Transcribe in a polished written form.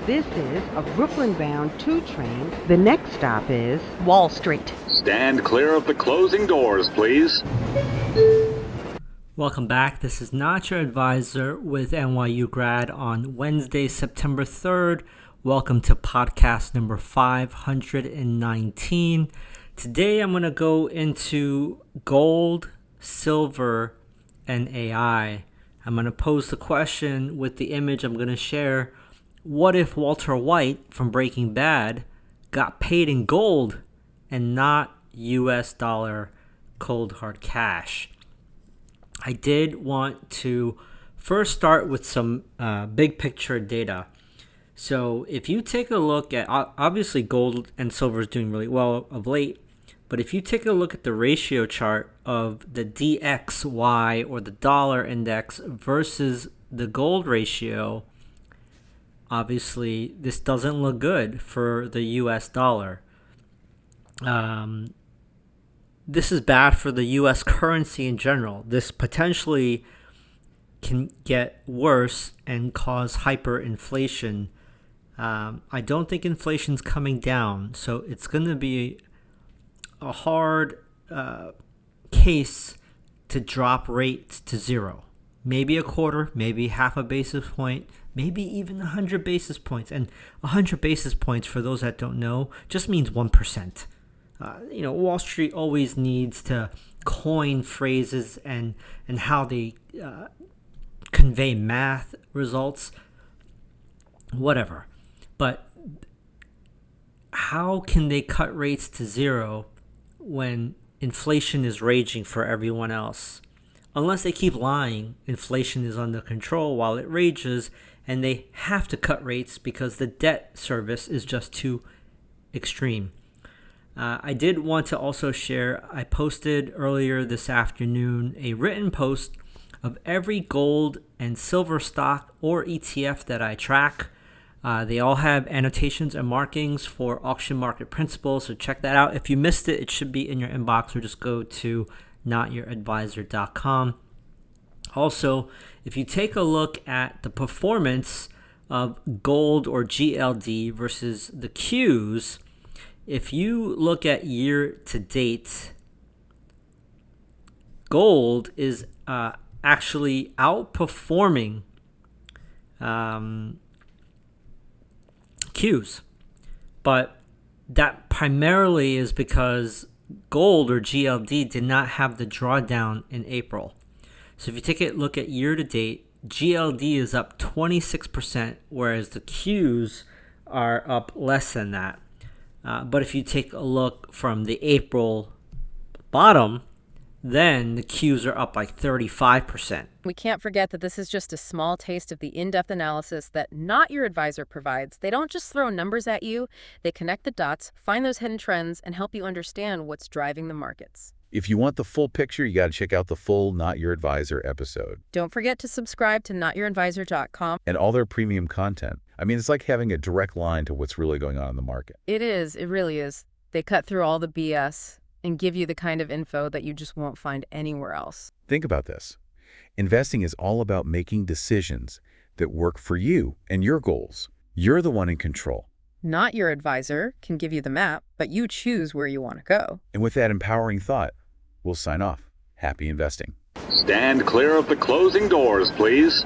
This is a Brooklyn-bound 2 train. The next stop is Wall Street. Stand clear of the closing doors, please. Welcome back. This is Not Your Advisor with NYU Grad on Wednesday, September 3rd. Welcome to podcast number 519. Today I'm going to go into gold, silver, and AI. I'm going to pose the question with the image I'm going to share. What if Walter White from Breaking Bad got paid in gold and not US dollar cold hard cash? I did want to first start with some big picture data. So if you take a look at, obviously gold and silver is doing really well of late, but if you take a look at the ratio chart of the DXY or the dollar index versus the gold ratio, obviously this doesn't look good for the US dollar. This is bad for the US currency in general. This potentially can get worse and cause hyperinflation. I don't think inflation's coming down, so it's going to be a hard case to drop rates to zero. Maybe a quarter, maybe half a basis point, maybe even 100 basis points. And 100 basis points, for those that don't know, just means 1%. Wall Street always needs to coin phrases and how they convey math results, whatever. But how can they cut rates to zero when inflation is raging for everyone else? Unless they keep lying, inflation is under control while it rages, and they have to cut rates because the debt service is just too extreme. I did want to also share, I posted earlier this afternoon a written post of every gold and silver stock or ETF that I track. They all have annotations and markings for auction market principles, so check that out. If you missed it, it should be in your inbox, or just go to notyouradvisor.com. Also, if you take a look at the performance of gold or GLD versus the Qs, if you look at year to date, gold is actually outperforming Qs. But that primarily is because gold or GLD did not have the drawdown in April. So if you take a look at year to date, GLD is up 26%, whereas the Qs are up less than that. But if you take a look from the April bottom, then the Qs are up like 35%. We can't forget that this is just a small taste of the in-depth analysis that Not Your Advisor provides. They don't just throw numbers at you. They connect the dots, find those hidden trends, and help you understand what's driving the markets. If you want the full picture, you got to check out the full Not Your Advisor episode. Don't forget to subscribe to notyouradvisor.com. And all their premium content. I mean, it's like having a direct line to what's really going on in the market. It is. It really is. They cut through all the BS and give you the kind of info that you just won't find anywhere else. Think about this. Investing is all about making decisions that work for you and your goals. You're the one in control. Not Your Advisor can give you the map, but you choose where you want to go. And with that empowering thought, we'll sign off. Happy investing. Stand clear of the closing doors, please.